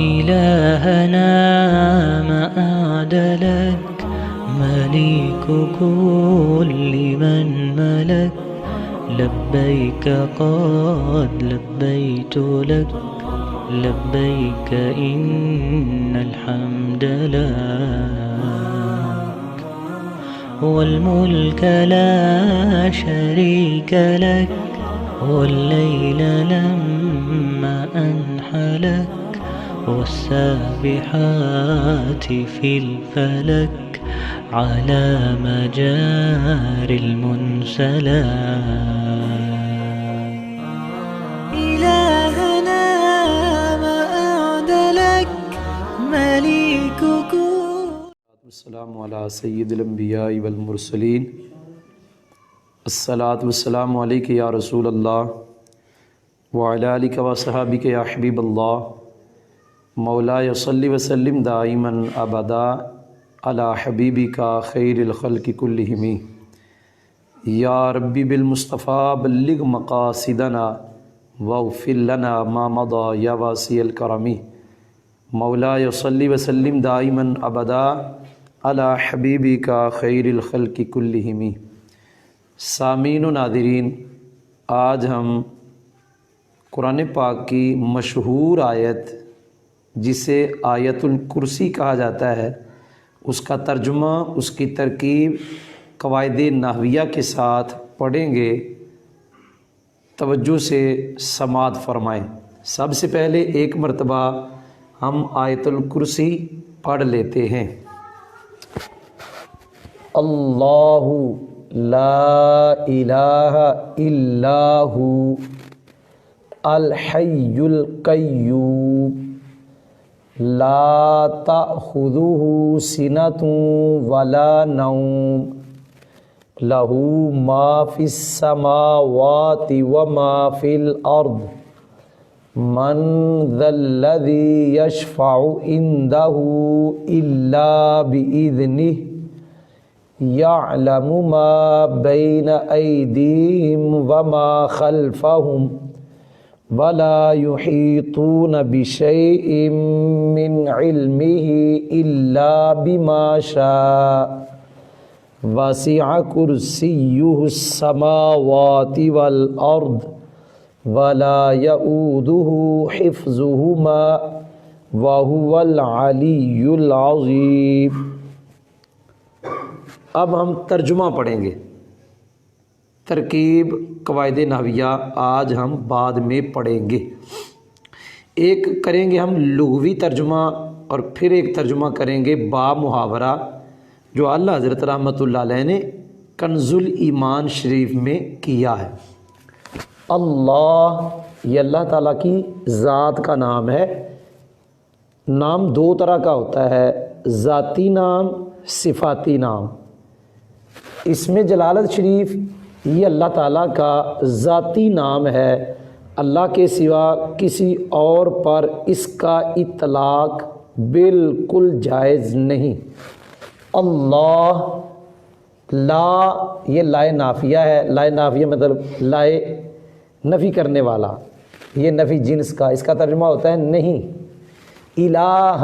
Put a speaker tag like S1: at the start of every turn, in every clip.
S1: إلهنا ما أعدلك مليك كل من ملك لبيك قد لبيت لك لبيك إن الحمد لك والملك لا شريك لك والليل لما أنحلك والسابحات في الفلك على مجاري المنسلات إلهنا ما أعدلك مليكك.
S2: السلام على سید الانبیاء والمرسلین. الصلاۃ والسلام علیک یا رسول اللہ وعلی آلک وصحابک یا حبیب اللہ. مولاي صلی وسلم دائما ابدا علی حبیبک خیر الخلق کلہم. یا ربی بالمصطفیٰ بلغ مقاصدنا واغفر لنا ما مضى یا واسع الکرم. مولاي صلی وسلم دائما ابدا علی حبیبک خیر الخلق کلہم. سامعین و ناظرین، آج ہم قرآن پاک کی مشہور آیت جسے آیت الکرسی کہا جاتا ہے، اس کا ترجمہ، اس کی ترکیب قواعد نحویہ کے ساتھ پڑھیں گے. توجہ سے سماعت فرمائیں. سب سے پہلے ایک مرتبہ ہم آیت الکرسی پڑھ لیتے ہیں. اللہ لا الہ الا ہو الحی القیوم لا تأخذہ سنۃ ولا نوم لہ ما فی السماوات وما فی الارض من ذا الذی یشفع عندہ الا بإذنہ يعلم ما بين أيديهم وما خلفهم ولا يحيطون بشيء من علمه إلا بما شاء وسع كرسيه السماوات والأرض ولا يؤوده حفظهما وهو العلي العظيم. اب ہم ترجمہ پڑھیں گے. ترکیب قواعد نحویہ آج ہم بعد میں پڑھیں گے. ایک کریں گے ہم لغوی ترجمہ اور پھر ایک ترجمہ کریں گے با محاورہ جو اعلیٰ حضرت رحمۃ اللہ علیہ نے کنز الایمان شریف میں کیا ہے. اللہ، یہ اللہ تعالیٰ کی ذات کا نام ہے. نام دو طرح کا ہوتا ہے، ذاتی نام، صفاتی نام. اس میں جلالت شریف یہ اللہ تعالیٰ کا ذاتی نام ہے. اللہ کے سوا کسی اور پر اس کا اطلاق بالکل جائز نہیں. اللہ، لا یہ لائے نافیہ ہے. لائے نافیہ مطلب لائے نفی کرنے والا، یہ نفی جنس کا. اس کا ترجمہ ہوتا ہے نہیں. الہ،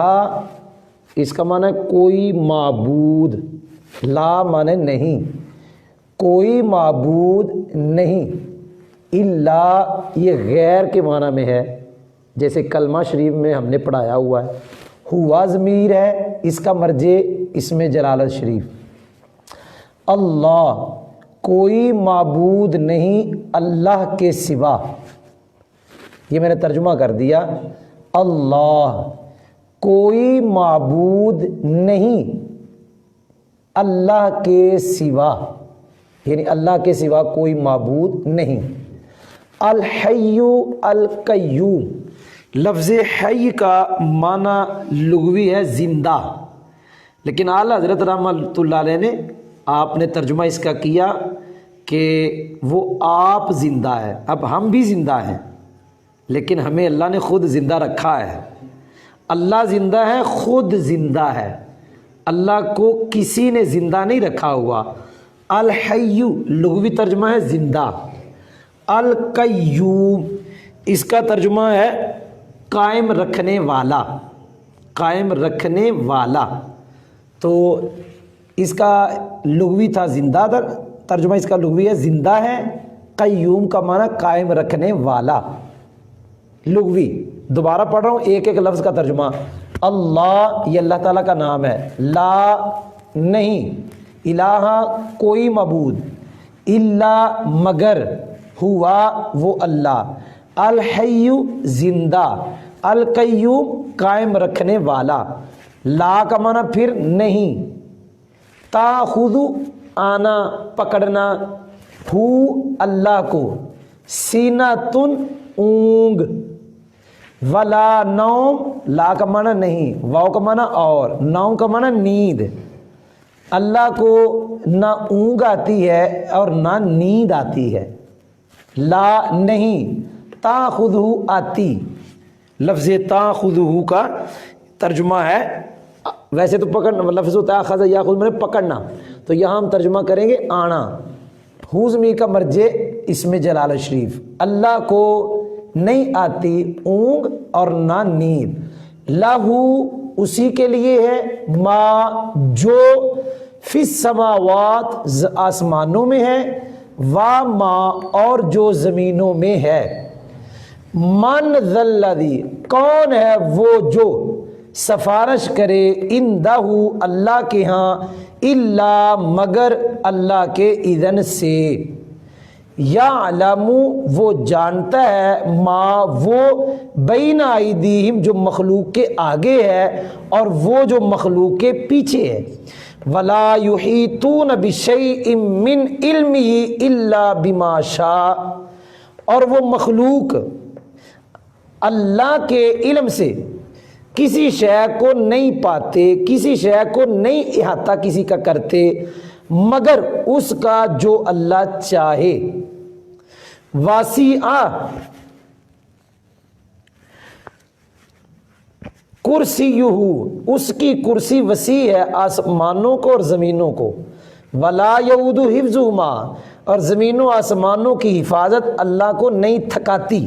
S2: اس کا معنی ہے کوئی معبود. لا معنی نہیں، کوئی معبود نہیں. الا یہ غیر کے معنی میں ہے، جیسے کلمہ شریف میں ہم نے پڑھایا ہوا ہے. ہوا ضمیر ہے، اس کا مرجع اسم جلالت شریف. اللہ، کوئی معبود نہیں اللہ کے سوا. یہ میں نے ترجمہ کر دیا. اللہ، کوئی معبود نہیں اللہ کے سوا، یعنی اللہ کے سوا کوئی معبود نہیں. الحی القیوم، لفظ حی کا معنی لغوی ہے زندہ، لیکن اعلیٰ حضرت رحمۃ اللہ علیہ نے آپ نے ترجمہ اس کا کیا کہ وہ آپ زندہ ہے. اب ہم بھی زندہ ہیں لیکن ہمیں اللہ نے خود زندہ رکھا ہے. اللہ زندہ ہے، خود زندہ ہے. اللہ کو کسی نے زندہ نہیں رکھا ہوا. الحی لغوی ترجمہ ہے زندہ. القیوم اس کا ترجمہ ہے قائم رکھنے والا، قائم رکھنے والا. تو اس کا لغوی تھا زندہ، ترجمہ اس کا لغوی ہے زندہ ہے. قیوم کا معنی قائم رکھنے والا لغوی. دوبارہ پڑھ رہا ہوں ایک ایک لفظ کا ترجمہ. اللہ یہ اللہ تعالیٰ کا نام ہے. لا نہیں، الہ کوئی معبود، الا مگر، ہوا وہ اللہ، الحی زندہ، القیوم قائم رکھنے والا. لا کا معنی پھر نہیں، تاخذ آنا پکڑنا، ہو اللہ کو، سیناتن اونگ، ولا نوم، لا کا معنی نہیں، واو کا معنی اور، نوم کا معنی نیند. اللہ کو نہ اونگ آتی ہے اور نہ نیند آتی ہے. لا نہیں، تاخذہ آتی. لفظ تاخذہ کا ترجمہ ہے، ویسے تو پکڑنا لفظ ہوتا ہے اخذ یاخذ میں پکڑنا، تو یہاں ہم ترجمہ کریں گے آنا. ہو ضمیر کا مرجع اسم جلالہ شریف. اللہ کو نہیں آتی اونگ اور نہ نیند. لہو اسی کے لیے ہے، ما جو، فی السماوات آسمانوں میں ہے، وا ما اور جو زمینوں میں ہے. من ذا الذی کون ہے وہ جو سفارش کرے، اندہ اللہ کے ہاں، الا مگر اللہ کے اذن سے. یعلم وہ جانتا ہے، ما وہ، بین ایدیہم جو مخلوق کے آگے ہے اور وہ جو مخلوق کے پیچھے ہے. ولا یحیطون بشیء من علمہ الا بما شاء اور وہ مخلوق اللہ کے علم سے کسی شے کو نہیں پاتے، کسی شے کو نہیں احاطہ کسی کا کرتے مگر اس کا جو اللہ چاہے. واسع کرسیہ اس کی کرسی وسیع ہے آسمانوں کو اور زمینوں کو. ولا یعود حفظہما اور زمینوں آسمانوں کی حفاظت اللہ کو نہیں تھکاتی.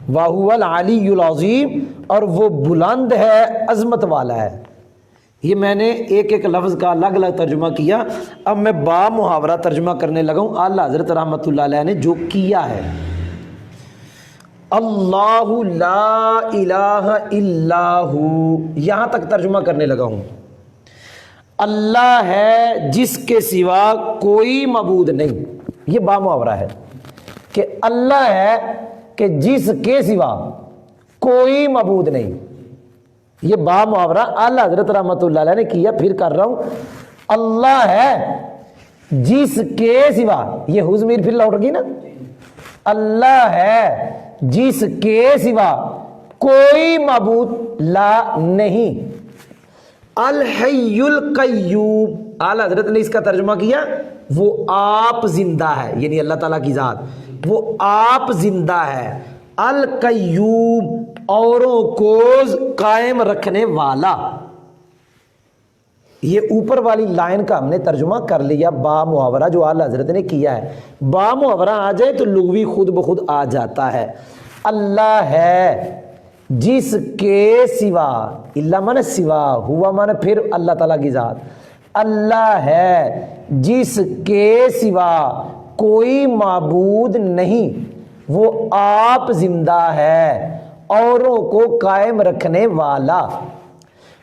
S2: وَهُوَ الْعَلِيُّ الْعَظِيمُ اور وہ بلند ہے، عظمت والا ہے. یہ میں نے ایک ایک لفظ کا الگ الگ ترجمہ کیا. اب میں با محاورہ ترجمہ کرنے لگا ہوں اعلیٰ حضرت رحمۃ اللہ علیہ نے جو کیا ہے. اللہ لا الہ الا ہو، یہاں تک ترجمہ کرنے لگا ہوں. اللہ ہے جس کے سوا کوئی معبود نہیں. یہ با محاورہ ہے کہ اللہ ہے کہ جس کے سوا کوئی معبود نہیں. یہ با محاورہ اعلیٰ حضرت رحمۃ اللہ علیہ نے کیا. پھر کر رہا ہوں، اللہ ہے جس کے سوا، یہ ہو ضمیر پھر لوٹ گئی نا. اللہ ہے جس کے سوا کوئی معبود لا نہیں. الحی القیوم اعلیٰ حضرت نے اس کا ترجمہ کیا وہ آپ زندہ ہے، یعنی اللہ تعالیٰ کی ذات، وہ آپ زندہ ہے. القیوم اوروں کو قائم رکھنے والا. یہ اوپر والی لائن کا ہم نے ترجمہ کر لیا با محاورہ جو اعلیٰ حضرت نے کیا ہے. با محاورہ آ جائے تو لغوی خود بخود آ جاتا ہے. اللہ ہے جس کے سوا، اللہ مانے سوا، ہوا مانے پھر اللہ تعالیٰ کی ذات. اللہ ہے جس کے سوا کوئی معبود نہیں، وہ آپ زندہ ہے، اوروں کو قائم رکھنے والا.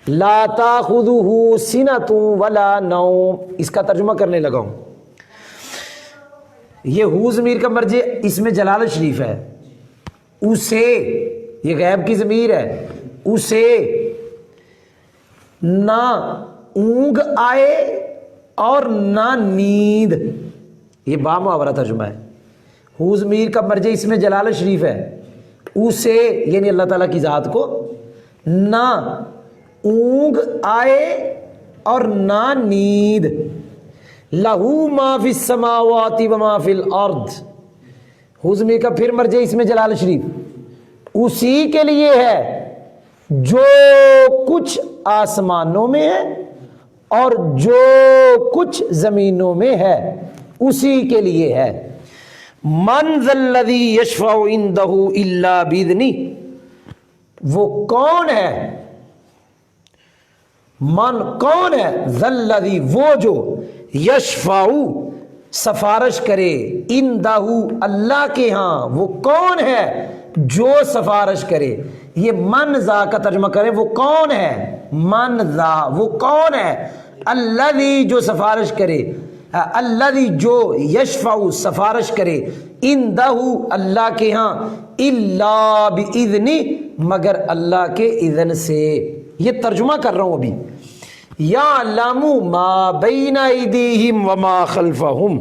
S2: لا تاخذہ سنۃ ولا نوم اس کا ترجمہ کرنے لگا ہوں. یہ ہو ضمیر کا مرجع اسم جلالہ شریف ہے. اسے یہ غیب کی ضمیر ہے. اسے نہ اونگ آئے اور نہ نیند. یہ با محاورہ ترجمہ ہے. ہو ضمیر کا مرجع اسم جلالہ شریف ہے. اسے یعنی اللہ تعالیٰ کی ذات کو نہ اونگ آئے اور نہ نیند. لہو ما فی السماوات و ما فی الارض ہو ضمیر کا پھر مرجع اسم جلالہ شریف. اسی کے لیے ہے جو کچھ آسمانوں میں ہے اور جو کچھ زمینوں میں ہے، اسی کے لیے ہے. من ذا الذی یشفع عندہ الا باذنہ وہ کون ہے، من کون ہے، ذلذی وہ جو، یشفع سفارش کرے، اندہ اللہ کے ہاں، وہ کون ہے جو سفارش کرے۔ یہ من ذا کا ترجمہ کرے، وہ کون ہے، من ذا وہ کون ہے، الذی جو سفارش کرے، الذی جو یشفع سفارش کرے، اندہ اللہ کے ہاں، الا باذنہ مگر اللہ کے اذن سے۔ یہ ترجمہ کر رہا ہوں ابھی۔ یعلم ما بین ایدیہم وما خلفہم،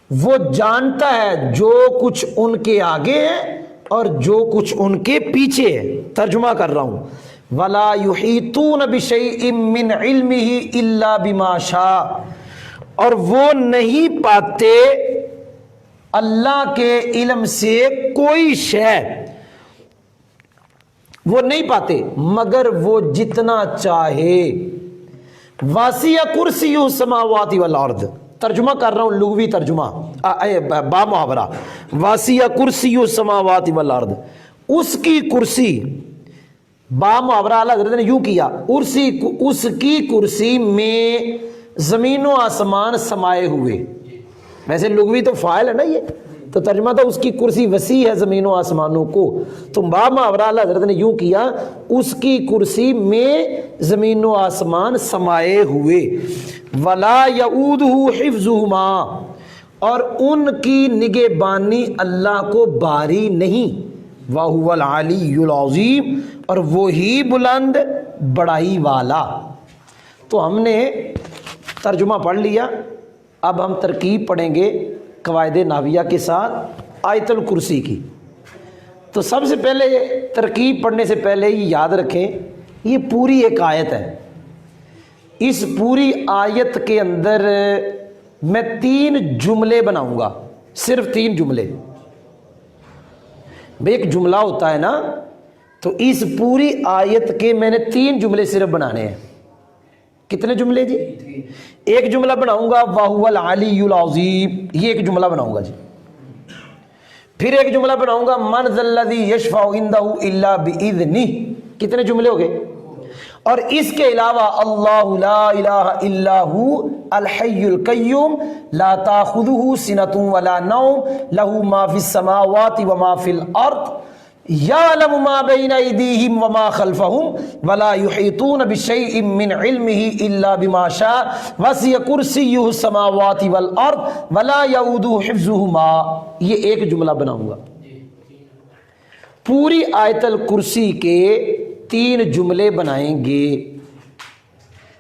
S2: وہ جانتا ہے جو کچھ ان کے آگے ہے اور جو کچھ ان کے پیچھے ہے۔ ترجمہ کر رہا ہوں، ولا یحیطون بشیء من علمہ الا بما شاء، اور وہ نہیں پاتے اللہ کے علم سے کوئی شے، وہ نہیں پاتے مگر وہ جتنا چاہے۔ واسع کرسی السماوات والارض، ترجمہ کر رہا ہوں لغوی ترجمہ با محاورہ، واسع کرسی السماوات والارض، اس کی کرسی، با محاورہ اعلیٰ حضرت نے یوں کیا، اس کی کرسی میں زمین و آسمان سمائے ہوئے، ویسے لغوی تو فاعل ہے نا یہ، تو ترجمہ تھا اس کی کرسی وسیع ہے زمین و آسمانوں کو، تو با محاورہ اعلیٰ حضرت نے یوں کیا، اس کی کرسی میں زمین و آسمان سمائے ہوئے، ولا یعودہ حفظہما، اور ان کی نگہبانی اللہ کو باری نہیں، وَهُوَ الْعَلِيُّ الْعَظِيمُ، اور وہی بلند بڑائی والا۔ تو ہم نے ترجمہ پڑھ لیا، اب ہم ترکیب پڑھیں گے قواعد نحویہ کے ساتھ آیت الکرسی کی۔ تو سب سے پہلے ترکیب پڑھنے سے پہلے یہ یاد رکھیں، یہ پوری ایک آیت ہے، اس پوری آیت کے اندر میں 3 جملے بناؤں گا، صرف 3 جملے۔ ایک جملہ ہوتا ہے نا، تو اس پوری آیت کے میں نے 3 جملے صرف بنانے ہیں۔ کتنے جملے جی؟ ایک جملہ بناؤں گا وَهُوَ الْعَلِيُّ الْعَظِيمُ، یہ ایک جملہ بناؤں گا جی۔ پھر ایک جملہ بناؤں گا مَنْ ذَا الَّذِي يَشْفَعُ عِنْدَهُ إِلَّا بِإِذْنِهِ، کتنے جملے ہو گئے؟ اور اس کے علاوہ اللہ لا الہ الا ہو الحی القیوم لا تاخذہ سنۃ ولا نوم لہ ما فی السماوات وما فی الارض یعلم ما بین ایدیہم وما خلفہم ولا یحیطون بشیء من علمہ الا بما شاء وسع کرسیہ السماوات والارض ولا یؤودہ حفظہما۔ یہ ایک جملہ بناؤں گا۔ پوری آیت الکرسی کے 3 جملے بنائیں گے۔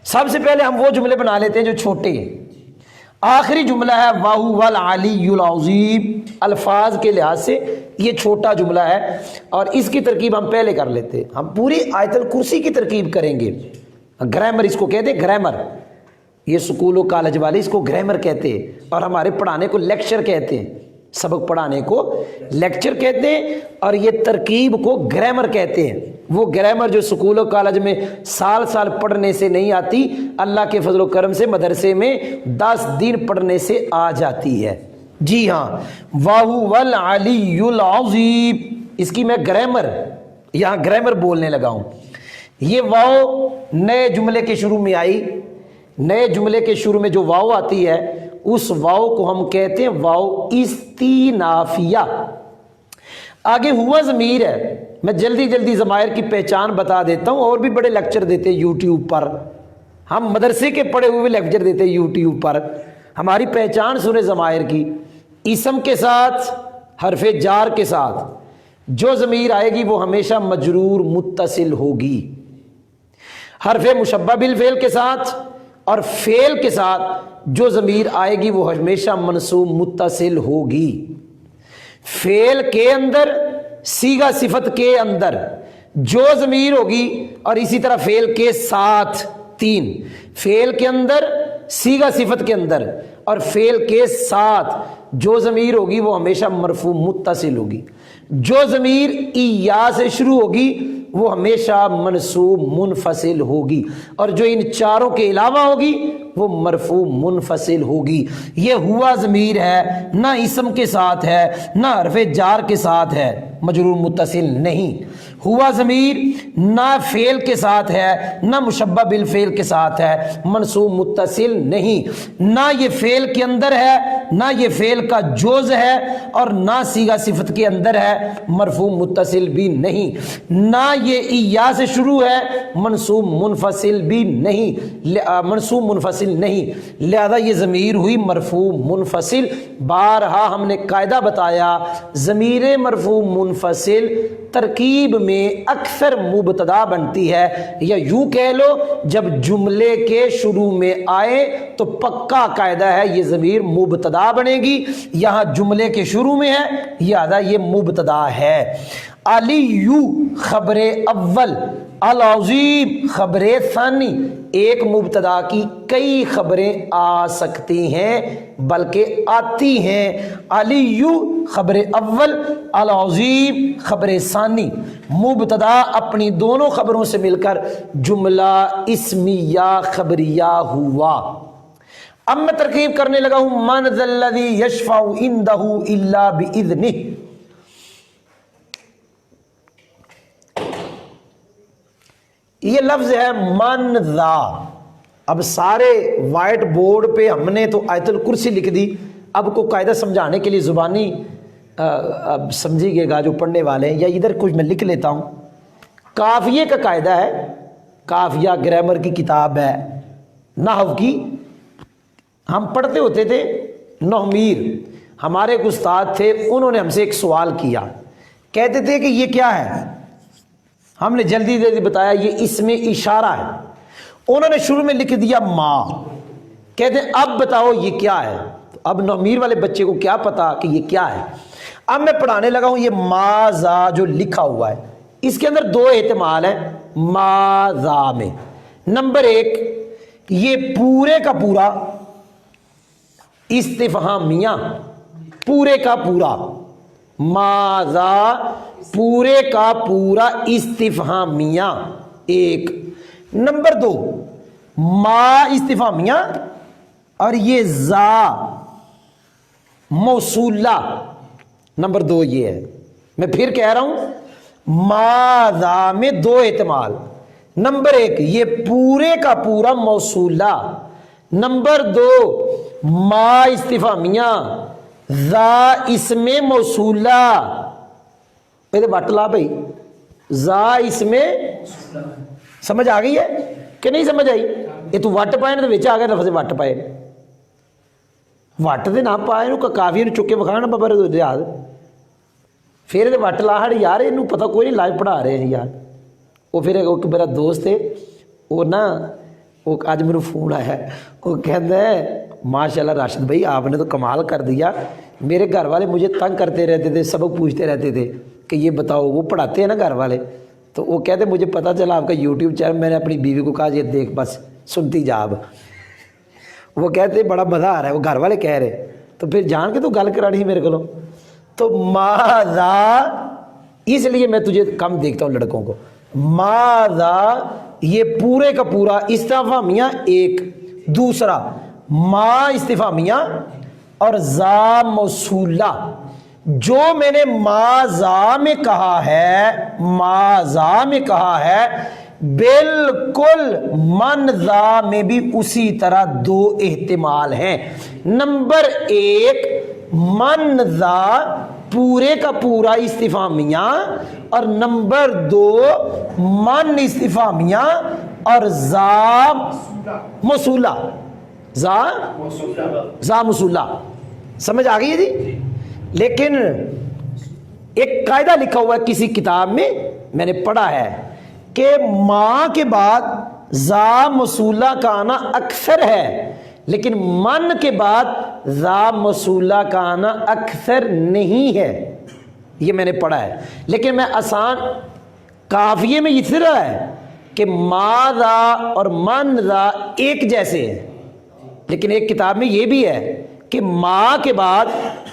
S2: سب سے پہلے ہم وہ جملے بنا لیتے ہیں جو چھوٹے ہیں۔ آخری جملہ ہے وَهُوَ الْعَلِيُّ الْعَظِيمُ، الفاظ کے لحاظ سے یہ چھوٹا جملہ ہے، اور اس کی ترکیب ہم پہلے کر لیتے ہیں۔ ہم پوری آیت الکرسی کی ترکیب کریں گے۔ گرامر اس کو کہتے ہیں، گرامر، یہ سکول و کالج والے اس کو گرامر کہتے ہیں، اور ہمارے پڑھانے کو لیکچر کہتے ہیں، سبق پڑھانے کو لیکچر کہتے ہیں، اور یہ ترکیب کو گرامر کہتے ہیں۔ وہ گرامر جو سکول و کالج میں سال سال پڑھنے سے نہیں آتی، اللہ کے فضل و کرم سے مدرسے میں 10 دن پڑھنے سے آ جاتی ہے۔ جی ہاں، وَهُوَ الْعَلِيُّ الْعَظِيمُ، اس کی میں گرامر، یہاں گرامر بولنے لگا ہوں۔ یہ واو نئے جملے کے شروع میں آئی، نئے جملے کے شروع میں جو واو آتی ہے اس واو کو ہم کہتے ہیں واو استینافیہ۔ آگے ہوا ضمیر ہے، میں جلدی جلدی ضمائر کی پہچان بتا دیتا ہوں، اور بھی بڑے لیکچر دیتے ہیں یوٹیوب پر، ہم مدرسے کے پڑھے ہوئے لیکچر دیتے ہیں یوٹیوب پر۔ ہماری پہچان سنیں ضمائر کی، اسم کے ساتھ، حرف جار کے ساتھ جو ضمیر آئے گی وہ ہمیشہ مجرور متصل ہوگی، حرف مشبہ بالفعل کے ساتھ اور فعل کے ساتھ جو ضمیر آئے گی وہ ہمیشہ منصوب متصل ہوگی۔ فعل کے اندر، صیغہ صفت کے اندر جو ضمیر ہوگی، اور اسی طرح فعل کے ساتھ 3، فعل کے اندر، صیغہ صفت کے اندر اور فعل کے ساتھ جو ضمیر ہوگی وہ ہمیشہ مرفوع متصل ہوگی۔ جو ضمیر ایا سے شروع ہوگی وہ ہمیشہ منصوب منفصل ہوگی، اور جو ان چاروں کے علاوہ ہوگی وہ مرفوع منفصل ہوگی۔ یہ ہوا ضمیر ہے، نہ اسم کے ساتھ ہے نہ حرف جار کے ساتھ ہے، مجرور متصل نہیں۔ ہوا ضمیر نہ فعل کے ساتھ ہے نہ مشبہ بالفعل کے ساتھ ہے، منصوب متصل نہیں۔ نہ یہ فعل کے اندر ہے نہ یہ فعل کا جز ہے اور نہ صیغہ صفت کے اندر ہے، مرفوع متصل بھی نہیں۔ نہ یہ ایا سے شروع ہے، منصوب منفصل بھی نہیں، منصوب منفصل نہیں، لہذا یہ ضمیر ہوئی مرفوع منفصل۔ بارہا ہم نے قاعدہ بتایا، ضمیر مرفوع منفصل ترکیب میں اکثر مبتدا بنتی ہے، یا یوں کہہ لو جب جملے کے شروع میں آئے تو پکا قاعدہ ہے یہ ضمیر مبتدا بنے گی۔ یہاں جملے کے شروع میں ہے، لہذا یہ مبتدا ہے۔ علی خبر اول، العظیم خبر ثانی، ایک مبتدا کی کئی خبریں آ سکتی ہیں بلکہ آتی ہیں۔ علی خبر اول، العظیم خبر ثانی، مبتدا اپنی دونوں خبروں سے مل کر جملہ اسمیہ خبریہ ہوا۔ اب میں ترکیب کرنے لگا ہوں، من ذا الذی یشفع عندہ الا باذنہ۔ یہ لفظ ہے من ذا۔ اب سارے وائٹ بورڈ پہ ہم نے تو آیت الکرسی لکھ دی، اب کو قاعدہ سمجھانے کے لیے زبانی اب سمجھیے گا جو پڑھنے والے ہیں، یا ادھر کچھ میں لکھ لیتا ہوں۔ کافیے کا قاعدہ ہے، کافیہ گرامر کی کتاب ہے، نحو کی ہم پڑھتے ہوتے تھے۔ نحمیر ہمارے ایک استاد تھے، انہوں نے ہم سے ایک سوال کیا، کہتے تھے کہ یہ کیا ہے؟ ہم نے جلدی جلدی بتایا یہ اسم اشارہ ہے۔ انہوں نے شروع میں لکھ دیا ما، کہتے ہیں اب بتاؤ یہ کیا ہے؟ اب نحمیر والے بچے کو کیا پتا کہ یہ کیا ہے؟ اب میں پڑھانے لگا ہوں، یہ ماذا جو لکھا ہوا ہے اس کے اندر دو احتمال ہیں ماذا میں۔ نمبر ایک، یہ پورے کا پورا استفہامیہ، پورے کا پورا ماذا، پورے کا پورا استفہامیہ ایک۔ نمبر دو، ما استفہامیہ اور یہ زا موصولہ۔ نمبر دو یہ ہے، میں پھر کہہ رہا ہوں ماذا میں دو احتمال۔ نمبر ایک، یہ پورے کا پورا موصولہ۔ نمبر دو، ما استفہامیہ، ذا اسم موصولہ۔ پہلے وٹ لا بھائی، ذا اسم، سمجھ آ گئی ہے کہ نہیں سمجھ آئی؟ یہ تو وٹ پائے نا، آ گیا لفظ وٹ پائے، وٹ دے نہ پائے نو کافی نو چکے بکھانا بابا یاد، پھر وٹ لا ہڑ یار، یہ پتا کوئی نہیں، لائیو پڑھا رہے ہیں یار۔ وہ پھر ایک میرا دوست ہے، وہ نا وہ اج میرے فون آیا ہے، وہ کہتا ہے ماشاء اللہ راشد بھائی آپ نے تو کمال کر دیا، میرے گھر والے مجھے تنگ کرتے رہتے تھے، سبق پوچھتے رہتے تھے کہ یہ بتاؤ، وہ پڑھاتے ہیں نا گھر والے، تو وہ کہتے مجھے پتہ چلا آپ کا یوٹیوب چینل، میں نے اپنی بیوی کو کہا یہ دیکھ بس سنتی جا۔ اب وہ کہتے بڑا مزہ آ رہا ہے، وہ گھر والے کہہ رہے، تو پھر جان کے تو گل کرانی میرے کو۔ تو ماذا، اس لیے میں تجھے کم دیکھتا ہوں لڑکوں کو۔ ماذا یہ پورے کا پورا استفہامیہ ایک، دوسرا ما استفہامیہ اور ذا موصولہ۔ جو میں نے ماذا میں کہا ہے، ماذا میں کہا ہے، بالکل من ذا میں بھی اسی طرح دو احتمال ہیں۔ نمبر ایک، من ذا پورے کا پورا استفہامیہ، اور نمبر دو من استفہامیہ اور ذا موصولہ، ذا موصولہ۔ سمجھ آ گئی ہے جی؟ لیکن ایک قاعدہ لکھا ہوا ہے کسی کتاب میں نے پڑھا ہے کہ ماں کے بعد ذا موصولہ کا آنا اکثر ہے، لیکن من کے بعد ذا موصولہ کا آنا اکثر نہیں ہے، یہ میں نے پڑھا ہے۔ لیکن میں آسان کافیے میں یہ طرح ہے کہ ما ذا اور من ذا ایک جیسے ہیں، لیکن ایک کتاب میں یہ بھی ہے کہ ما کے بعد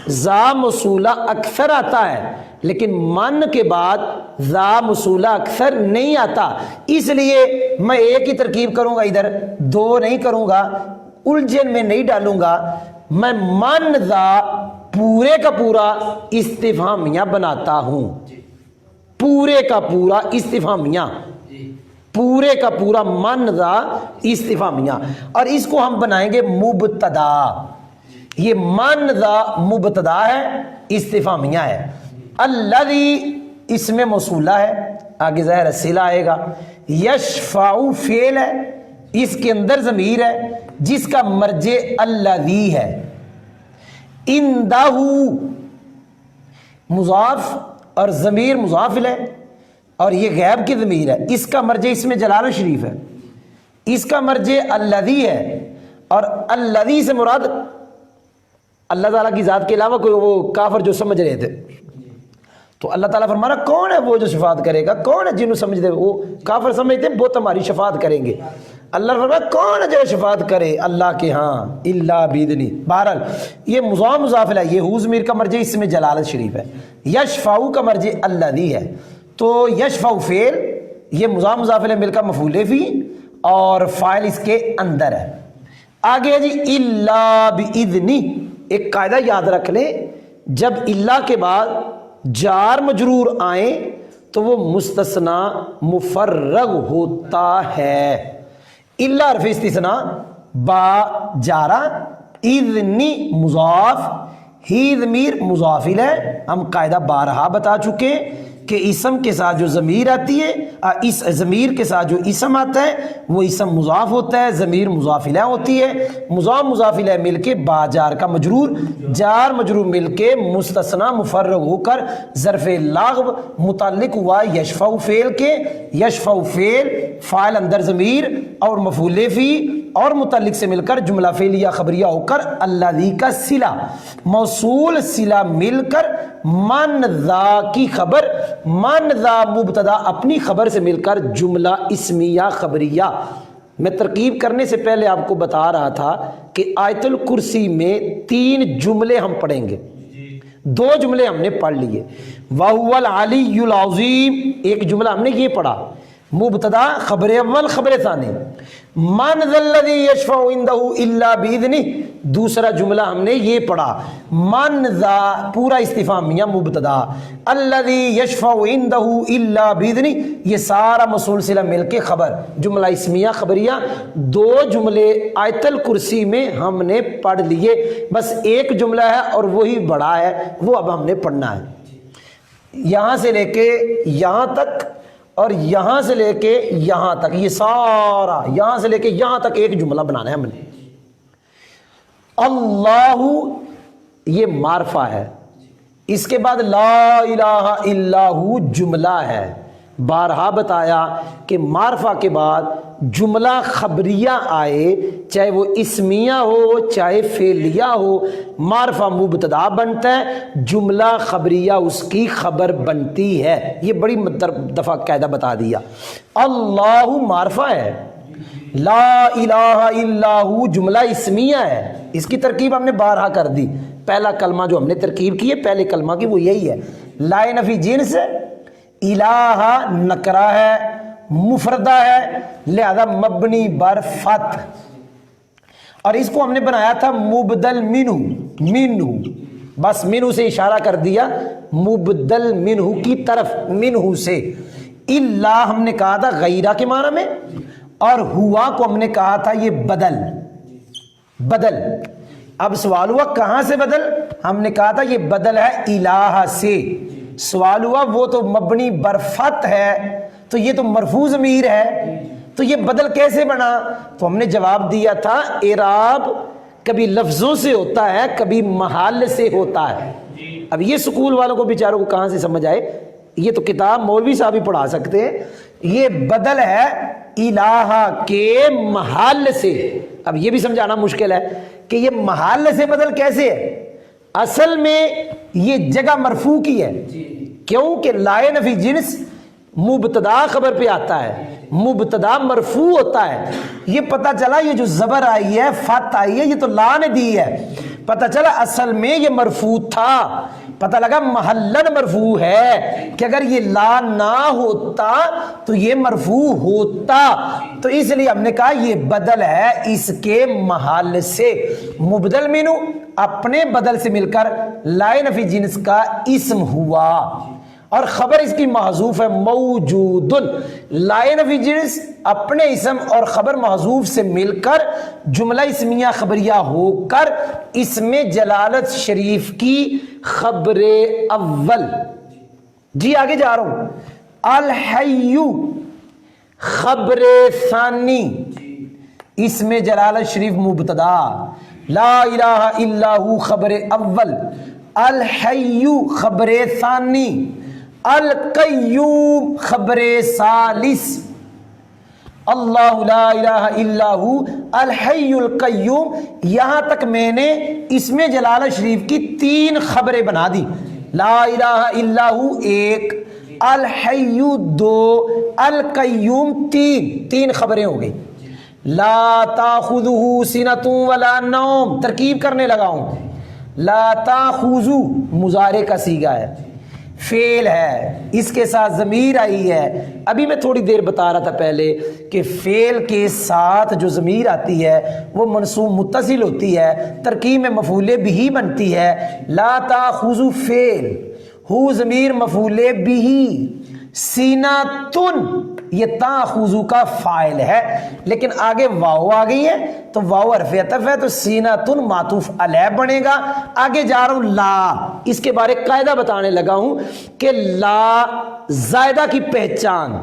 S2: ذا موصولہ اکثر آتا ہے، لیکن من کے بعد ذا موصولہ اکثر نہیں آتا۔ اس لیے میں ایک ہی ترکیب کروں گا، ادھر دو نہیں کروں گا، الجھن میں نہیں ڈالوں گا، میں من ذا پورے کا پورا استفہامیہ بناتا ہوں، پورے کا پورا استفہامیہ، پورے کا پورا من ذا استفہامیہ، اور اس کو ہم بنائیں گے مبتدا۔ یہ من ذا مبتدا ہے، استفہامیہ ہے، الذی اس میں موصولہ ہے، آگے ظاہر صلہ آئے گا، یشفع فعل ہے، اس کے اندر ضمیر ہے جس کا مرجع الذی ہے، عندہ مضاف اور ضمیر مضاف الیہ، اور یہ غیب کی ضمیر ہے، اس کا مرجع اس میں جلال شریف ہے، اس کا مرجع الذی ہے، اور الذی سے مراد اللہ تعالیٰ کی ذات کے علاوہ کوئی وہ کافر جو سمجھ رہے تھے، تو اللہ تعالیٰ فرمانا کون ہے وہ جو شفاعت کرے گا، کون ہے جنہوں سمجھ دے، وہ کافر سمجھتے ہیں وہ تمہاری شفاعت کریں گے، اللہ فرمانا کون ہے جو شفاعت کرے اللہ کے ہاں الا باذنی۔ بہرحال یہ مضاف مضاف الیہ، یہ ہو ضمیر کا مرجع اس میں جلالت شریف ہے، یشفع کا مرجع الذی ہے، تو یشفع فعل، یہ مضاف مضاف الیہ مل کر مفعول فی اور فاعل اس کے اندر ہے۔ آگے ہے جی الا باذنی، ایک قاعدہ یاد رکھ لیں، جب الا کے بعد جار مجرور آئیں تو وہ مستثنا مفرغ ہوتا ہے، الا حرف استثناء، با جارہ، اذنی مضاف، ہی ضمیر مضاف الیہ، ہم قاعدہ بارہا بتا چکے کہ اسم کے ساتھ جو ضمیر آتی ہے، اس ضمیر کے ساتھ جو اسم آتا ہے وہ اسم مضاف ہوتا ہے، ضمیر مضاف الیہ ہوتی ہے، مضاف مضاف الیہ مل کے با جار کا مجرور، جار مجرور مل کے مستثنا مفرغ ہو کر ظرف لغو متعلق ہوا یشفع فعل کے، یشفع فعل فاعل اندر ضمیر اور مفعول فی اور متعلق سے مل کر جملہ فعلیہ خبریہ ہو کر الذی کا صلہ، موصول صلہ مل کر من ذا کی خبر، من ذا مبتدا اپنی خبر سے مل کر جملہ اسمیہ خبریہ۔ میں ترکیب کرنے سے پہلے آپ کو بتا رہا تھا کہ آیت الکرسی میں 3 جملے ہم پڑھیں گے، 2 جملے ہم نے پڑھ لیے، وَهُوَ الْعَلِيُّ الْعَظِيمُ ایک جملہ ہم نے یہ پڑھا، مبتدا خبر اول خبر ثانی، من ذا الذی یشفع عندہ الا باذنہ دوسرا جملہ ہم نے یہ پڑھا، من ذا پورا استفہامیہ مبتدا، الذی یشفع عندہ الا باذنہ یہ سارا موصول صلہ مل کے خبر، جملہ اسمیہ خبریہ، 2 جملے آیت الکرسی میں ہم نے پڑھ لیے، بس ایک جملہ ہے اور وہی بڑا ہے، وہ اب ہم نے پڑھنا ہے، یہاں سے لے کے یہاں تک اور یہاں سے لے کے یہاں تک، یہ سارا یہاں سے لے کے یہاں تک ایک جملہ بنانا ہے ہم نے۔ اللہ یہ معرفہ ہے، اس کے بعد لا الہ الا ہو جملہ ہے، بارہا بتایا کہ معرفہ کے بعد جملہ خبریہ آئے چاہے وہ اسمیہ ہو چاہے فعلیہ ہو، معرفہ مبتدا بنتا ہے، جملہ خبریہ اس کی خبر بنتی ہے، یہ بڑی دفعہ قاعدہ بتا دیا۔ اللہ معرفہ ہے، لا الہ الا ہو جملہ اسمیہ ہے، اس کی ترکیب ہم نے بارہا کر دی، پہلا کلمہ جو ہم نے ترکیب کی ہے پہلے کلمہ کی وہ یہی ہے، لا نفی جنس، الہ نکرہ ہے، مفردہ ہے، لہذا مبنی بر فتح، اور اس کو ہم نے بنایا تھا مبدل منہ، بس منہ سے اشارہ کر دیا، مبدل منہ کی طرف، منہ سے، الا ہم نے کہا تھا غیرہ کے معنی میں، اور ہوا کو ہم نے کہا تھا یہ بدل۔ اب سوال ہوا کہاں سے بدل، ہم نے کہا تھا یہ بدل ہے الہ سے، سوال ہوا وہ تو مبنی برفت ہے تو یہ تو مرفوع ضمیر ہے، تو یہ بدل کیسے بنا، تو ہم نے جواب دیا تھا اعراب کبھی لفظوں سے ہوتا ہے کبھی محل سے ہوتا ہے۔ اب یہ سکول والوں کو بیچاروں کو کہاں سے سمجھ آئے، یہ تو کتاب مولوی صاحب ہی پڑھا سکتے ہیں، یہ بدل ہے الہ کے محل سے۔ اب یہ بھی سمجھانا مشکل ہے کہ یہ محل سے بدل کیسے ہے، اصل میں یہ جگہ مرفوع کی ہے، کیونکہ لا نفی جنس مبتدا خبر پہ آتا ہے، مبتدا مرفوع ہوتا ہے، یہ پتہ چلا یہ جو زبر آئی ہے فت آئی ہے یہ تو لا نے دی ہے، پتہ چلا اصل میں یہ مرفوع تھا، پتہ لگا محلن مرفوع ہے کہ اگر یہ لا نہ ہوتا تو یہ مرفوع ہوتا، تو اس لیے ہم نے کہا یہ بدل ہے اس کے محل سے، مبدل منو اپنے بدل سے مل کر لائے نفی جنس کا اسم ہوا، اور خبر اس کی محذوف ہے موجود، لائے نفی جنس اپنے اسم اور خبر محذوف سے مل کر جملہ اسمیہ خبریہ ہو کر اسم جلالت شریف کی خبر اول۔ جی آگے جا رہا ہوں، الحی خبر ثانی، اسم جلالت شریف مبتدا، لا الہ الا ہو خبر اول، الحی خبر ثانی، القیوم خبر ثالث، اللہ لا الہ الا ہو الحی القیوم۔ یہاں تک میں نے اسم جلالہ شریف کی 3 خبریں بنا دی، لا الہ الا ہو 1، الحی 2، القیوم 3 خبریں ہو گئی۔ لا تاخذہ سنۃ ولا نوم، ترکیب کرنے لگا ہوں، لا تاخذ مضارع کا صیغہ ہے، فعل ہے، اس کے ساتھ ضمیر آئی ہے۔ ابھی میں تھوڑی دیر بتا رہا تھا پہلے کہ فعل کے ساتھ جو ضمیر آتی ہے وہ منصوب متصل ہوتی ہے، ترکیب میں مفعول بہ بنتی ہے۔ لا تاخذ فعل، ہو ضمیر مفعول بہ، سیناتن یہ تاخذو کا فاعل ہے، لیکن آگے واو آ گئی ہے تو واو حرف عطف ہے تو سیناتن معطوف علیہ بنے گا۔ آگے جا رہا ہوں، لا، اس کے بارے قاعدہ بتانے لگا ہوں کہ لا زائدہ کی پہچان،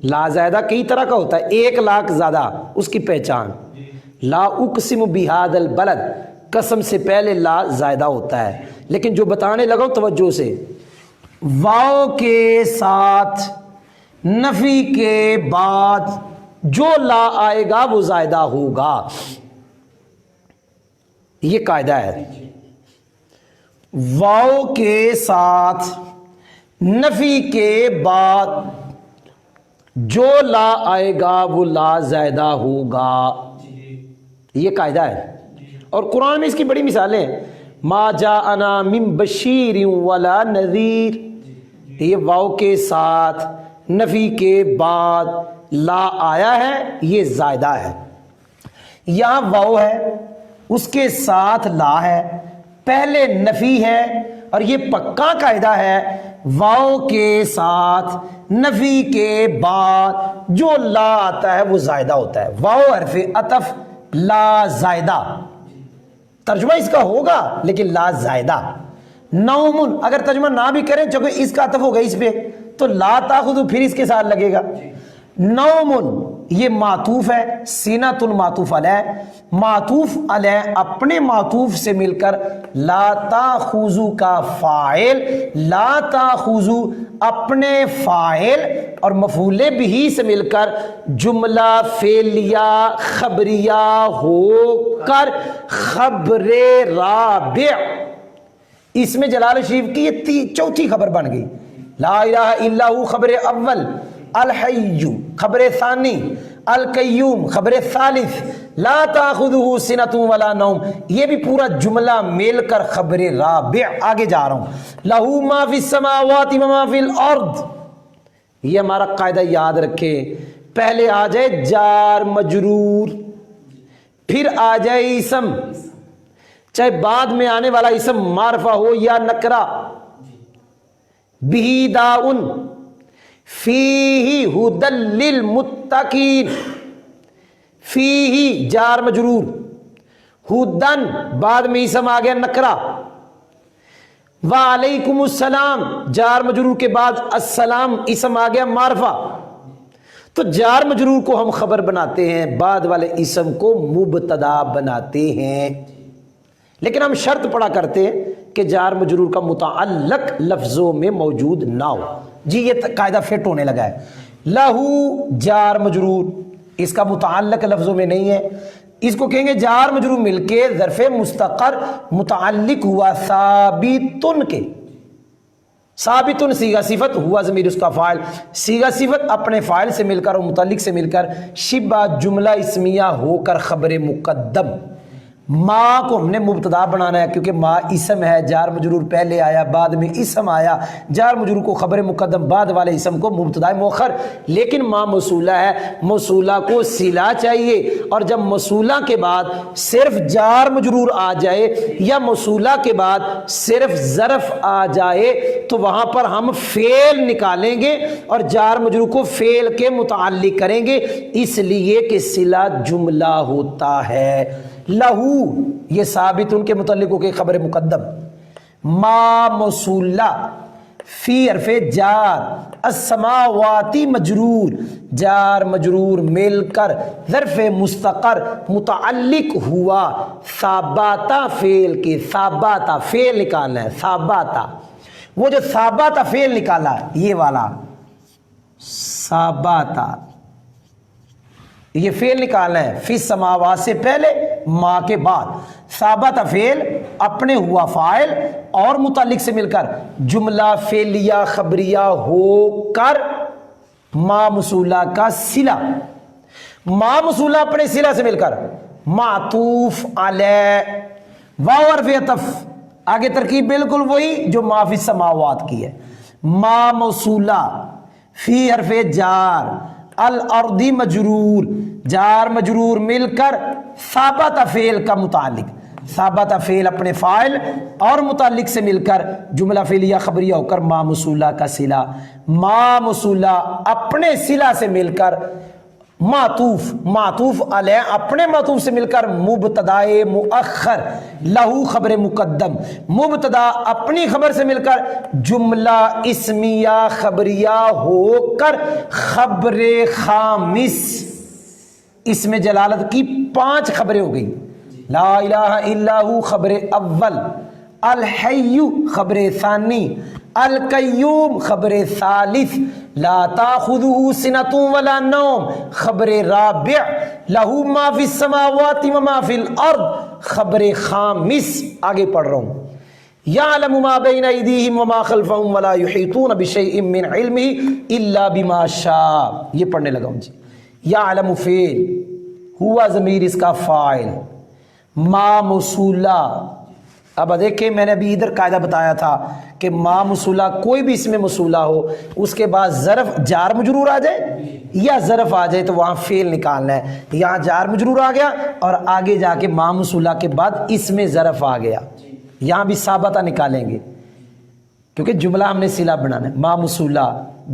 S2: لا زائدہ کئی طرح کا ہوتا ہے، 1 لاکھ زیادہ اس کی پہچان، لا اقسم بہذا البلد، قسم سے پہلے لا زائدہ ہوتا ہے، لیکن جو بتانے لگا ہوں توجہ سے، واو کے ساتھ نفی کے بعد جو لا آئے گا وہ زائدہ ہوگا، یہ قاعدہ ہے۔ واو کے ساتھ نفی کے بعد جو لا آئے گا وہ لا زائدہ ہوگا، یہ قاعدہ ہے، اور قرآن میں اس کی بڑی مثالیں ہیں۔ ما جاءنا من بشیر ولا نذیر، یہ واو کے ساتھ نفی کے بعد لا آیا ہے، یہ زائدہ ہے۔ یہاں واو ہے، اس کے ساتھ لا ہے، پہلے نفی ہے، اور یہ پکا قاعدہ ہے واو کے ساتھ نفی کے بعد جو لا آتا ہے وہ زائدہ ہوتا ہے۔ واو حرف عطف لا زائدہ، ترجمہ اس کا ہوگا لیکن لا زائدہ۔ نومن اگر ترجمہ نہ بھی کریں چونکہ اس کا عطف ہوگا اس پہ تو لا تاخذ پھر اس کے ساتھ لگے گا۔ نومن یہ معطوف ہے، سینۃ معطوف علیہ، معطوف علیہ اپنے معطوف سے مل کر لا تاخذ کا فاعل، لا تاخذ اپنے فاعل اور مفعول بہ سے مل کر جملہ فعلیہ خبریہ ہو کر خبر رابع، اس میں جلال شریف کی یہ 4تھی خبر بن گئی۔ لا الہ الا ہو خبر اول، الحی خبر ثانی، القیوم خبر ثالث، لا تاخذہ سنۃ ولا نوم، یہ بھی پورا جملہ مل کر خبر رابع۔ آگے جا رہا ہوں، لہ ما فی السماوات و ما فی الارض، یہ ہمارا قاعدہ یاد رکھیں، پہلے آ جائے جار مجرور، پھر آ جائے اسم، چاہے بعد میں آنے والا اسم معرفہ ہو یا نکرہ، بہ داؤن، فیہ ھدی للمتقین، فیہ جار مجرور، ھدن بعد میں اسم آ گیا نکرہ، وعلیکم السلام جار مجرور کے بعد السلام اسم آ گیا معرفہ۔ تو جار مجرور کو ہم خبر بناتے ہیں، بعد والے اسم کو مبتدا بناتے ہیں، لیکن ہم شرط پڑا کرتے ہیں کہ جار مجرور کا متعلق لفظوں میں موجود نہ ہو۔ جی یہ قاعدہ فٹ ہونے لگا ہے، لہو جار مجرور اس کا متعلق لفظوں میں نہیں ہے، اس کو کہیں گے جار مجرور مل کے ظرف مستقر متعلق ہوا ثابتن کے، ثابتن صیغہ صفت ہوا ضمیر اس کا فاعل، صیغہ صفت اپنے فاعل سے مل کر اور متعلق سے مل کر شبہ جملہ اسمیہ ہو کر خبر مقدم، ما کو ہم نے مبتدا بنانا ہے کیونکہ ما اسم ہے، جار مجرور پہلے آیا، بعد میں اسم آیا، جار مجرور کو خبر مقدم، بعد والے اسم کو مبتدا مؤخر، لیکن ما موصولہ ہے، موصولہ کو صلہ چاہیے، اور جب موصولہ کے بعد صرف جار مجرور آ جائے یا موصولہ کے بعد صرف ظرف آ جائے تو وہاں پر ہم فعل نکالیں گے اور جار مجرور کو فعل کے متعلق کریں گے، اس لیے کہ صلہ جملہ ہوتا ہے۔ لہو یہ ثابت ان کے متعلق ہو کے خبر مقدم، ما موصولہ، فی حرف جار، السماواتی مجرور، جار مجرور مل کر ظرف مستقر متعلق ہوا ثابتہ فعل کے، ثابتہ فعل نکالنا ہے، ثابتہ، وہ جو ثابتہ فعل نکالا یہ والا ثابتہ، یہ فعل نکالنا ہے، فی السماوات سے پہلے، ما کے بعد، ثابت فعل اپنے ہوا فاعل اور متعلق سے مل کر جملہ فعلیہ خبریہ ہو کر ما موصولہ کا صلہ، ما موصولہ اپنے صلہ سے مل کر معطوف علی، واو حرف عطف، آگے ترکیب بالکل وہی جو ما فی السماوات کی ہے، ما موصولہ فی حرف جار، الارضی مجرور، جار مجرور مل کر ثابت فعل کا متعلق، ثابت فعل اپنے فاعل اور متعلق سے مل کر جملہ فعلیہ خبریہ ہو کر ما موصولہ کا صلہ، ما موصولہ اپنے صلہ سے مل کر معطوف، معطوف علیہ اپنے معطوف سے مل کر مبتدا مؤخر، لہو خبر مقدم، مبتدا اپنی خبر سے مل کر جملہ اسمیہ خبریہ ہو کر خبر خامس، اس میں جلالت کی 5 خبریں ہو گئی، لا الہ الا ہو خبر اول، الحی خبر ثانی، القیوم خبر ثالث، لا تاخذہ سنۃ ولا نوم خبر رابع، لہ ما فی السماوات وما فی الارض خبر خامس، آگے پڑھ رہا ہوں، یعلم ما بین ایدیہم وما خلفہم ولا یحیطون بشیء من علمہ الا بما شاء، یہ پڑھنے لگا ہوں جی، یعلم فعل، ہوا ضمیر اس کا فاعل، ما موصولہ، اب دیکھیں میں نے ابھی ادھر قاعدہ بتایا تھا کہ ما موصولہ کوئی بھی اس میں موصولہ ہو اس کے بعد ظرف جار مجرور آ جائے یا ظرف آ جائے تو وہاں فعل نکالنا ہے، یہاں جار مجرور آ گیا اور آگے جا کے ما موصولہ کے بعد اس میں ظرف آ گیا، یہاں بھی ثابتہ نکالیں گے کیونکہ جملہ ہم نے صلہ بنانا ہے، ما موصولہ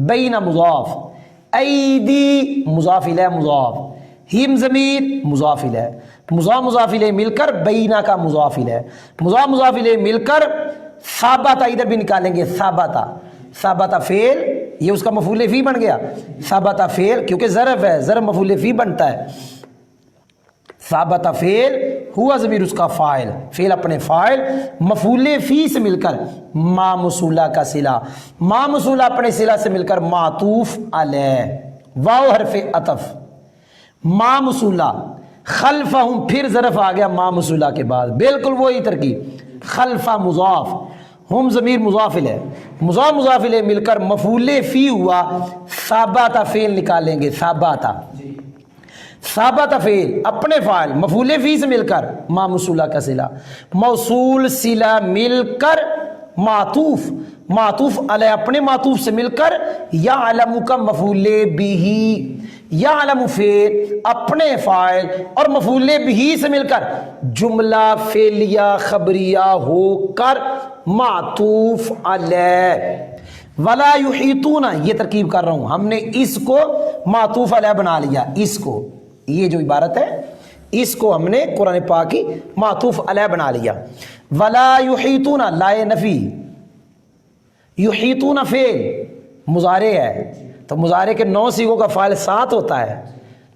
S2: بین مضاف، ایدی مضاف الیہ مضاف، ہم ضمیر مضاف الیہ، مضاف مضاف الیہ مل کر بینہ کا مضاف الیہ، مضاف مضاف الیہ مل کر ثابتہ، ادھر بھی نکالیں گے ثابتہ، ثابتہ فعل یہ اس کا مفعول فی بن گیا، ثابتہ فعل کیونکہ ظرف ہے، ظرف مفعول فی بنتا ہے، ثابتہ فعل ہوا ضمیر اس کا فاعل، فعل اپنے فاعل مفعول فی سے مل کر ما موصولہ کا صلہ، ما موصولہ اپنے صلہ سے مل کر معطوف علیہ، واو حرف عطف، ما موصولہ خلفہم، پھر ظرف آ گیا ما موصولہ کے بعد، بالکل وہی ترکیب، خلفہ مضاف، ہم ضمیر مضاف الیہ، مضاف مضاف الیہ مل کر مفعول فی ہوا، ثابتہ فعل نکالیں گے، ثابتہ، ثابتہ فعل اپنے فاعل مفعول فی سے مل کر ما موصولہ کا صلہ، موصول صلہ مل کر معطوف، معطوف علیہ اپنے معطوف سے مل کر یعلم کا مفعول بہ، یعلم فعل اپنے فاعل اور مفعول بہ سے مل کر جملہ فعلیہ خبریہ ہو کر معطوف علیہ، ولا یحیطون، یہ ترکیب کر رہا ہوں، ہم نے اس کو معطوف علیہ بنا لیا، اس کو، یہ جو عبارت ہے اس کو ہم نے قرآن پاک کی معطوف علیہ بنا لیا، ولا یحیطون لائے نفی، یحیطون فعل مضارع ہے تو مضارع کے 9 صیغوں کا فاعل 7 ہوتا ہے،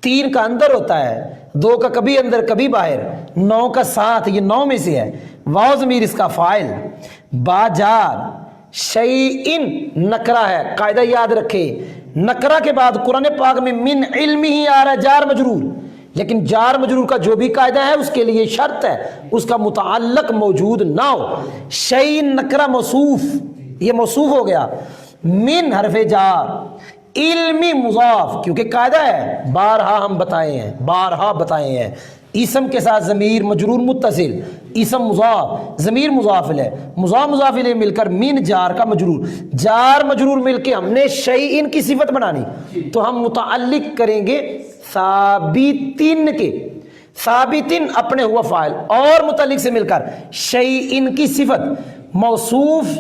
S2: 3 کا اندر ہوتا ہے، 2 کا کبھی اندر کبھی باہر، 9 کا 7، یہ 9 میں سے ہے، واو ضمیر اس کا فاعل، با جار، شیئن نکرہ ہے، قاعدہ یاد رکھے، نکرہ کے بعد قرآن پاک میں من علم ہی آ رہا ہے جار مجرور، لیکن جار مجرور کا جو بھی قاعدہ ہے اس کے لیے شرط ہے اس کا متعلق موجود نہ ہو، شیئن نکرہ موصوف، یہ موصوف ہو گیا، من حرف جار، علمی مضاف، کیونکہ قاعدہ ہے بارہا ہم بتائے ہیں اسم کے ساتھ ضمیر مجرور متصل، اسم مضاف ضمیر مضاف ہے، مضاف الیہ مل کر من جار کا مجرور، جار مجرور مل کے ہم نے شیئن کی صفت بنانی، تو ہم متعلق کریں گے ثابتن کے، ثابتن اپنے ہوا فاعل اور متعلق سے مل کر شیئن کی صفت، موصوف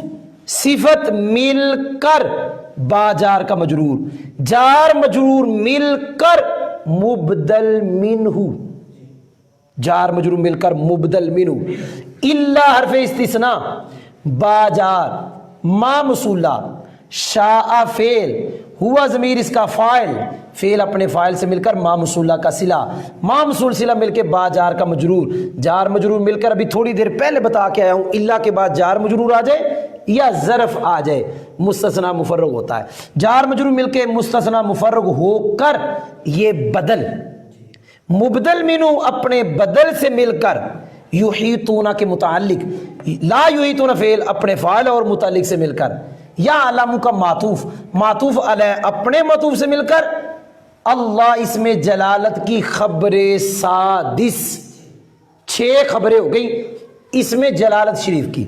S2: صفت مل کر با جار کا مجرور، جار مجرور مل کر مبدل منہ، جار مجرور مل کر مبدل منہ، الا حرف استثناء، با جار، ما موصولہ، شاء فعل، ہوا ضمیر اس کا فاعل، فعل اپنے فاعل سے مل کر ما موصولہ کا صلہ، ما موصول صلہ مل کے با جار کا مجرور، جار مجرور مل کر ابھی تھوڑی دیر پہلے بتا کے آیا ہوں الا کے بعد جار مجرور آ جائے یا ظرف آ جائے مستثنی مفرغ ہوتا ہے، جار مجرور مل کے مستثنی مفرغ ہو کر یہ بدل، مبدل منو اپنے بدل سے مل کر، یحیطون کے متعلق، لا یحیطون فعل اپنے فاعل اور متعلق سے مل کر، یا علم کا معطوف، معطوف علیہ اپنے معطوف سے مل کر، اللہ اس میں جلالت کی خبر سادس، 6 خبریں ہو گئی اس میں جلالت شریف کی،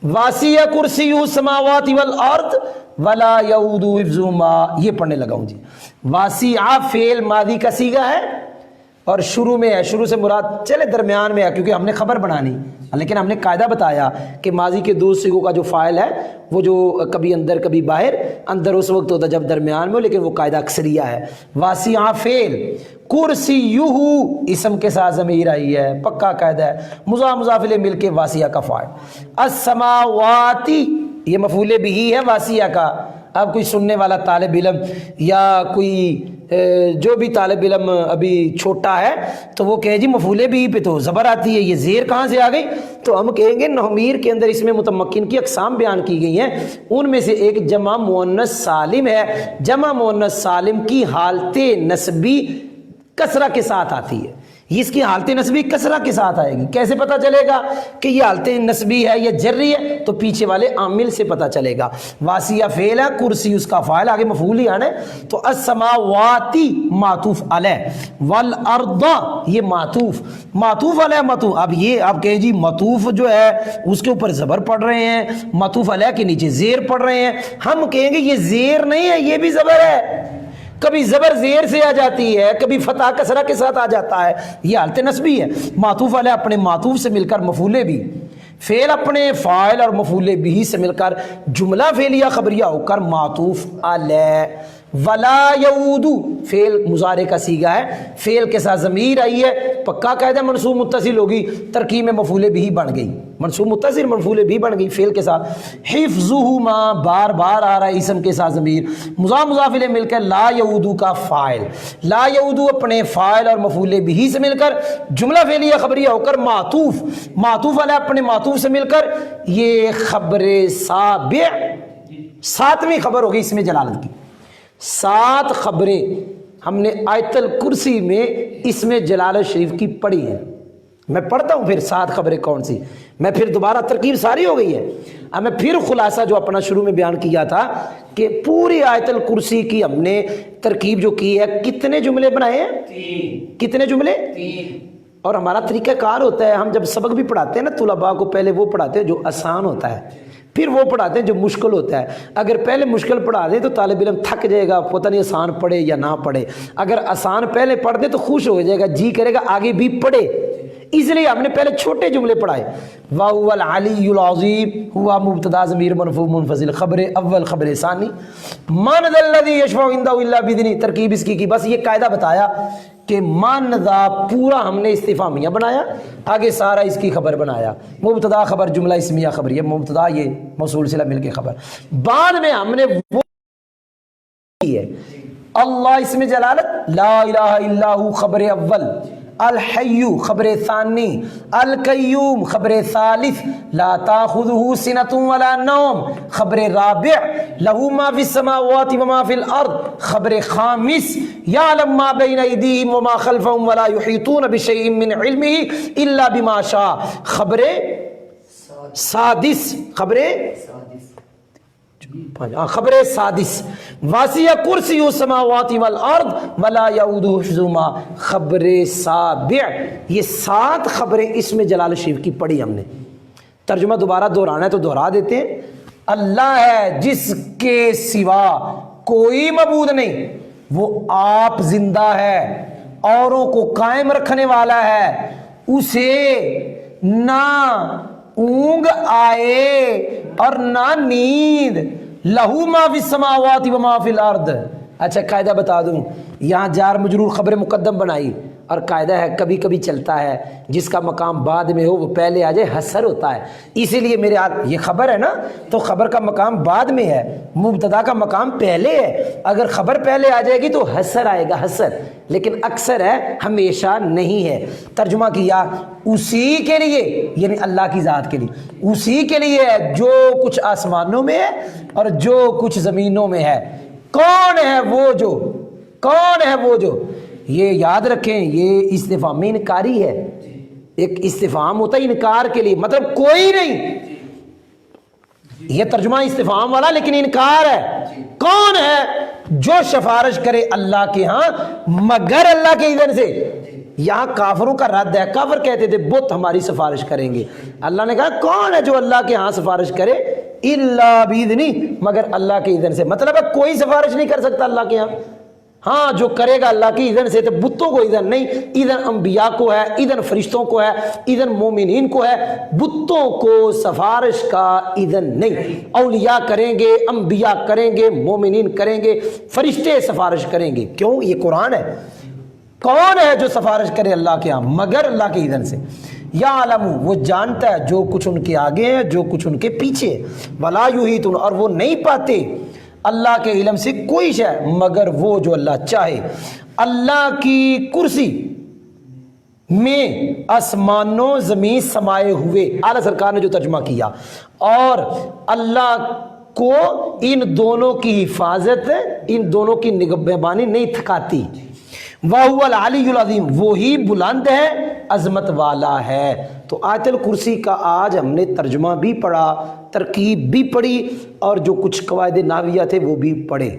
S2: واسع کرسی السماوات والارض ولا یؤود حفظهما، یہ پڑھنے لگا ہوں جی، واسع فعل ماضی کا صیغہ ہے اور شروع میں ہے، شروع سے مراد چلے درمیان میں ہے کیونکہ ہم نے خبر بنانی، لیکن ہم نے قاعدہ بتایا کہ ماضی کے 2 صیغوں کا جو فاعل ہے وہ جو کبھی اندر کبھی باہر، اندر اس وقت ہوتا جب درمیان میں ہو، لیکن وہ قاعدہ اکثریہ ہے، واسع فعل، کرسیہ اسم کے ساتھ ضمیر آئی ہے، پکا قاعدہ ہے، مضاف الیہ مل کے واسع کا فاعل، السماواتی یہ مفعول بھی ہے واسع کا، اب کوئی سننے والا طالب علم یا کوئی جو بھی طالب علم ابھی چھوٹا ہے تو وہ کہے جی مفعول بھی پہ تو زبر آتی ہے، یہ زیر کہاں سے آ گئی؟ تو ہم کہیں گے نحویر کے اندر اس میں متمکن کی اقسام بیان کی گئی ہیں، ان میں سے ایک جمع مؤنث سالم ہے، جمع مؤنث سالم کی حالت نسبی کسرہ کے ساتھ آتی ہے، اس کی حالت نسبی کسرہ کے ساتھ آئے گی، کیسے پتہ چلے گا کہ یہ حالت نسبی ہے یا جری ہے؟ تو پیچھے والے عامل سے پتہ چلے گا، واسع فعل ہے، کرسی اس کا فاعل، آگے مفعول ہی آنا ہے، تو السماواتی معطوف علیہ، والارض یہ معطوف علیہ معطوف، اب یہ آپ کہیں جی معطوف جو ہے اس کے اوپر زبر پڑھ رہے ہیں، معطوف علیہ کے نیچے زیر پڑھ رہے ہیں، ہم کہیں گے یہ زیر نہیں ہے، یہ بھی زبر ہے، کبھی زبر زیر سے آ جاتی ہے، کبھی فتح کسرہ کے ساتھ آ جاتا ہے، یہ حالت نسبی ہے، معطوف علیہ اپنے معطوف سے مل کر مفعول بھی، فعل اپنے فاعل اور مفعول بھی سے مل کر جملہ فعلیہ خبریہ ہو کر معطوف علیہ، ولا یعود فعل مضارع کا صیغہ ہے، فعل کے ساتھ ضمیر آئی ہے، پکا قاعدہ منصوب متصل ہوگی، ترکیب میں مفعول بھی بن گئی، منصوب متصل مفعول بھی بن گئی فعل کے ساتھ، حفظہما بار بار آ رہا ہے اسم کے ساتھ ضمیر، مضاف الیہ مل کر لا یعود کا فاعل، لا یعود اپنے فاعل اور مفعول بھی سے مل کر جملہ فعلیہ خبریہ ہو کر معطوف علیہ اپنے معطوف سے مل کر یہ خبر سابع، 7ویں خبر ہوگی اس میں جلالت کی، 7 خبریں ہم نے آیت الکرسی میں اس میں جلالت شریف کی پڑھی ہیں، میں پڑھتا ہوں پھر 7 خبریں کون سی، میں پھر دوبارہ ترکیب ساری ہو گئی ہے، اب میں پھر خلاصہ جو اپنا شروع میں بیان کیا تھا کہ پوری آیت الکرسی کی ہم نے ترکیب جو کی ہے، کتنے جملے بنائے ہیں؟ 3 کتنے جملے؟ 3 اور ہمارا طریقہ کار ہوتا ہے، ہم جب سبق بھی پڑھاتے ہیں نا طلباء کو پہلے وہ پڑھاتے ہیں جو آسان ہوتا ہے، پھر وہ پڑھاتے ہیں جو مشکل ہوتا ہے، اگر پہلے مشکل پڑھا دیں تو طالب علم تھک جائے گا، پتہ نہیں آسان پڑھے یا نہ پڑھے، اگر آسان پہلے پڑھ دیں تو خوش ہو جائے گا، جی کرے گا آگے بھی پڑھے، اس لیے ہم نے پہلے چھوٹے جملے پڑھائے، وَهُوَ الْعَلِيُّ الْعَظِيمُ ہوا مبتدا ضمیر مرفوع منفصل، خبر اول خبر ثانی، مَنْ ذَا الَّذِي يَشْفَعُ عِنْدَهُ إِلَّا بِإِذْنِهِ، ترکیب اس کی بس یہ قاعدہ بتایا کہ من ذا پورا ہم نے استفہامیہ بنایا، آگے سارا اس کی خبر بنایا، مبتدا خبر جملہ اسمیہ خبریہ، مبتدا یہ موصول صلہ مل کے خبر، بعد میں ہم نے وہ ہے اللہ اس میں جلالت، لا الہ الا ہو خبر اول، الحی خبر ثانی، القیوم خبر ثالث، لا تاخذہ سنۃ ولا نوم خبر رابع، لہ ما فی السماوات وما فی الارض خبر خامس، یعلم ما بین ایدیہم وما خلفہم ولا یحیطون بشیء من علمہ الا بما شاء خبر سادس، خبر خبر سادس واسع کرسی السماوات والارض ولا یؤودہ حفظہما، خبر سابع، یہ 7 خبریں اس میں جلال شریف کی پڑھی ہم نے۔ ترجمہ دوبارہ دہرانا ہے تو دہرا دیتے ہیں۔ اللہ ہے جس کے سوا کوئی معبود نہیں، وہ آپ زندہ ہے، اوروں کو قائم رکھنے والا ہے، اسے نہ اونگ آئے اور نہ نیند، لہو ما فی السماوات و ما فی الارض۔ اچھا قاعدہ بتا دوں، یہاں جار مجرور خبر مقدم بنائی، اور قاعدہ ہے کبھی کبھی چلتا ہے جس کا مقام بعد میں ہو وہ پہلے آ جائے، حسر ہوتا ہے، اسی لیے میرے یہ خبر ہے نا تو خبر کا مقام بعد میں ہے، مبتدا کا مقام پہلے ہے، اگر خبر پہلے آ جائے گی تو حسر آئے گا، حسر، لیکن اکثر ہے ہمیشہ نہیں ہے۔ ترجمہ کیا اسی کے لیے، یعنی اللہ کی ذات کے لیے، اسی کے لیے ہے جو کچھ آسمانوں میں ہے اور جو کچھ زمینوں میں ہے۔ کون ہے وہ جو، کون ہے وہ جو، یہ یاد رکھیں یہ استفہام انکاری ہے، ایک استفہام ہوتا ہے انکار کے لیے، مطلب کوئی نہیں، یہ ترجمہ استفہام والا لیکن انکار ہے۔ کون ہے جو سفارش کرے اللہ کے ہاں مگر اللہ کے اذن سے؟ یہاں کافروں کا رد ہے، کافر کہتے تھے بت ہماری سفارش کریں گے، اللہ نے کہا کون ہے جو اللہ کے ہاں سفارش کرے؟ الا باذنہ، مگر اللہ کے اذن سے، مطلب ہے کوئی سفارش نہیں کر سکتا اللہ کے ہاں، ہاں جو کرے گا اللہ کی اذن سے، تو بتوں کو اذن نہیں، اذن انبیاء کو ہے، اذن فرشتوں کو ہے، اذن مومنین کو ہے، بتوں کو سفارش کا اذن نہیں۔ اولیاء کریں گے، انبیاء کریں گے، مومنین کریں گے، فرشتے سفارش کریں گے، کیوں؟ یہ قرآن ہے۔ کون ہے جو سفارش کرے اللہ کے ہاں مگر اللہ کے اذن سے؟ یعلم، وہ جانتا ہے جو کچھ ان کے آگے ہے جو کچھ ان کے پیچھے، ولا یحیطون، اور وہ نہیں پاتے اللہ کے علم سے کوئی شے مگر وہ جو اللہ چاہے۔ اللہ کی کرسی میں آسمانوں زمین سمائے ہوئے، اعلیٰ سرکار نے جو ترجمہ کیا، اور اللہ کو ان دونوں کی حفاظت، ان دونوں کی نگہبانی نہیں تھکاتی۔ وَهُوَ الْعَلِيُّ الْعَظِيمُ، وہی بلند ہے، عظمت والا ہے۔ تو آیت الکرسی کا آج ہم نے ترجمہ بھی پڑھا، ترکیب بھی پڑھی، اور جو کچھ قواعد نحویہ تھے وہ بھی پڑھے۔